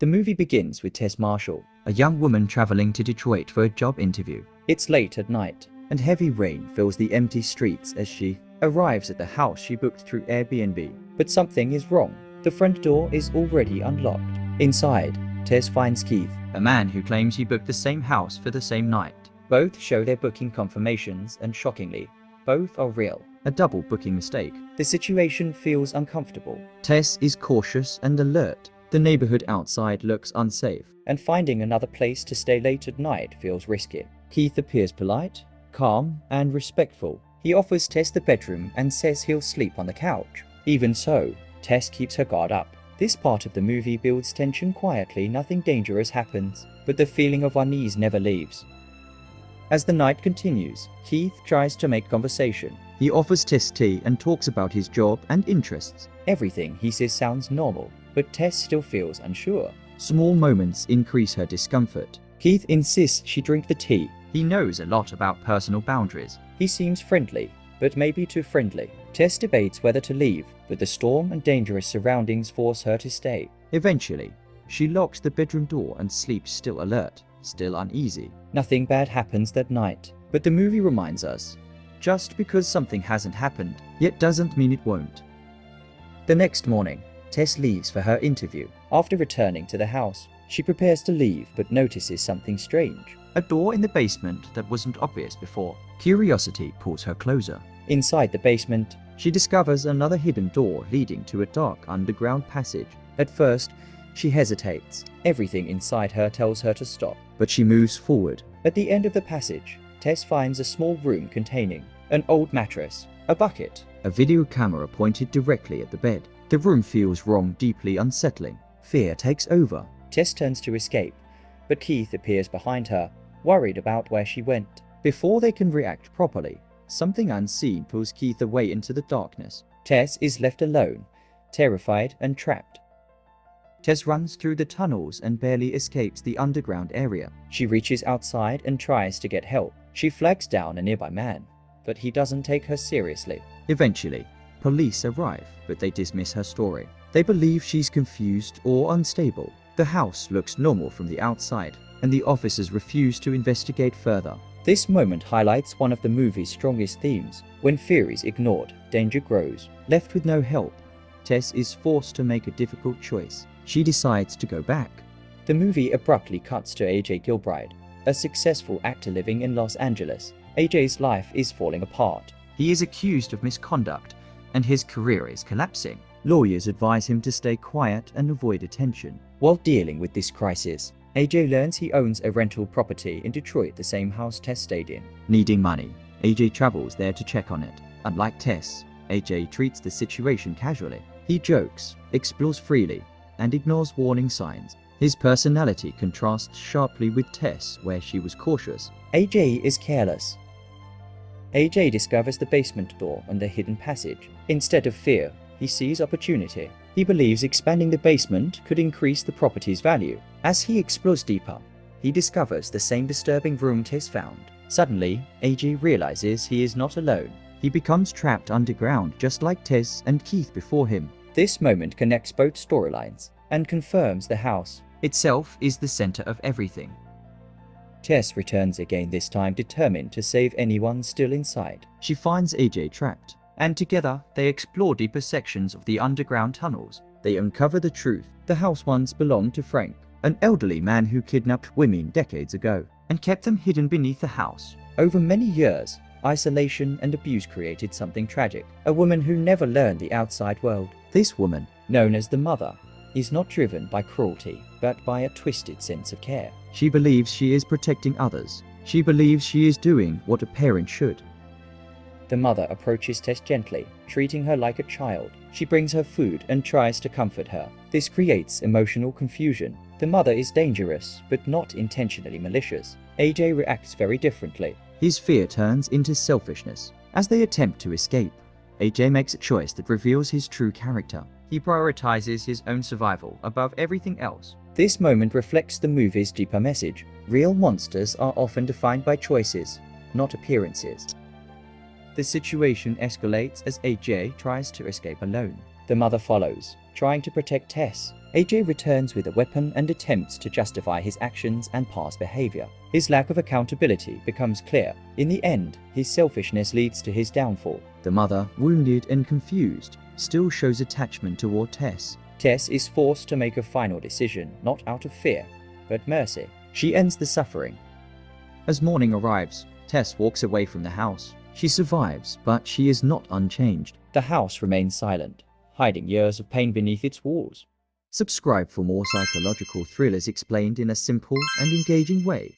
The movie begins with Tess Marshall, a young woman traveling to Detroit for a job interview. It's late at night, and heavy rain fills the empty streets as she arrives at the house she booked through Airbnb. But something is wrong. The front door is already unlocked. Inside, Tess finds Keith, a man who claims he booked the same house for the same night. Both show their booking confirmations, and shockingly, both are real. A double booking mistake. The situation feels uncomfortable. Tess is cautious and alert. The neighborhood outside looks unsafe, and finding another place to stay late at night feels risky. Keith appears polite, calm, and respectful. He offers Tess the bedroom and says he'll sleep on the couch. Even so, Tess keeps her guard up. This part of the movie builds tension quietly. Nothing dangerous happens, but the feeling of unease never leaves. As the night continues, Keith tries to make conversation. He offers Tess tea and talks about his job and interests. Everything he says sounds normal, but Tess still feels unsure. Small moments increase her discomfort. Keith insists she drink the tea. He knows a lot about personal boundaries. He seems friendly, but maybe too friendly. Tess debates whether to leave, but the storm and dangerous surroundings force her to stay. Eventually, she locks the bedroom door and sleeps, still alert, still uneasy. Nothing bad happens that night, but the movie reminds us, just because something hasn't happened yet doesn't mean it won't. The next morning, Tess leaves for her interview. After returning to the house, she prepares to leave but notices something strange. A door in the basement that wasn't obvious before. Curiosity pulls her closer. Inside the basement, she discovers another hidden door leading to a dark underground passage. At first, she hesitates. Everything inside her tells her to stop, but she moves forward. At the end of the passage, Tess finds a small room containing an old mattress, a bucket, a video camera pointed directly at the bed. The room feels wrong, deeply unsettling. Fear takes over. Tess turns to escape, but Keith appears behind her, worried about where she went. Before they can react properly, something unseen pulls Keith away into the darkness. Tess is left alone, terrified and trapped. Tess runs through the tunnels and barely escapes the underground area. She reaches outside and tries to get help. She flags down a nearby man, but he doesn't take her seriously. Eventually, police arrive, but they dismiss her story. They believe she's confused or unstable. The house looks normal from the outside, and the officers refuse to investigate further. This moment highlights one of the movie's strongest themes. When fear is ignored, danger grows. Left with no help, Tess is forced to make a difficult choice. She decides to go back. The movie abruptly cuts to AJ Gilbride, a successful actor living in Los Angeles. AJ's life is falling apart. He is accused of misconduct, and his career is collapsing. Lawyers advise him to stay quiet and avoid attention. While dealing with this crisis, AJ learns he owns a rental property in Detroit, the same house Tess stayed in. Needing money, AJ travels there to check on it. Unlike Tess, AJ treats the situation casually. He jokes, explores freely, and ignores warning signs. His personality contrasts sharply with Tess, where she was cautious. AJ is careless. AJ discovers the basement door and the hidden passage. Instead of fear, he sees opportunity. He believes expanding the basement could increase the property's value. As he explores deeper, he discovers the same disturbing room Tess found. Suddenly, AJ realizes he is not alone. He becomes trapped underground just like Tess and Keith before him. This moment connects both storylines and confirms the house itself is the center of everything. Tess returns again, this time determined to save anyone still inside. She finds AJ trapped, and together they explore deeper sections of the underground tunnels. They uncover the truth. The house once belonged to Frank, an elderly man who kidnapped women decades ago and kept them hidden beneath the house. Over many years, isolation and abuse created something tragic. A woman who never learned the outside world. This woman, known as the Mother, is not driven by cruelty, but by a twisted sense of care. She believes she is protecting others. She believes she is doing what a parent should. The Mother approaches Tess gently, treating her like a child. She brings her food and tries to comfort her. This creates emotional confusion. The Mother is dangerous, but not intentionally malicious. AJ reacts very differently. His fear turns into selfishness. As they attempt to escape, AJ makes a choice that reveals his true character. He prioritizes his own survival above everything else. This moment reflects the movie's deeper message. Real monsters are often defined by choices, not appearances. The situation escalates as AJ tries to escape alone. The Mother follows, trying to protect Tess. AJ returns with a weapon and attempts to justify his actions and past behavior. His lack of accountability becomes clear. In the end, his selfishness leads to his downfall. The mother, wounded and confused, still shows attachment toward Tess. Tess is forced to make a final decision, not out of fear, but mercy. She ends the suffering. As morning arrives, Tess walks away from the house. She survives, but she is not unchanged. The house remains silent, hiding years of pain beneath its walls. Subscribe for more psychological thrillers explained in a simple and engaging way.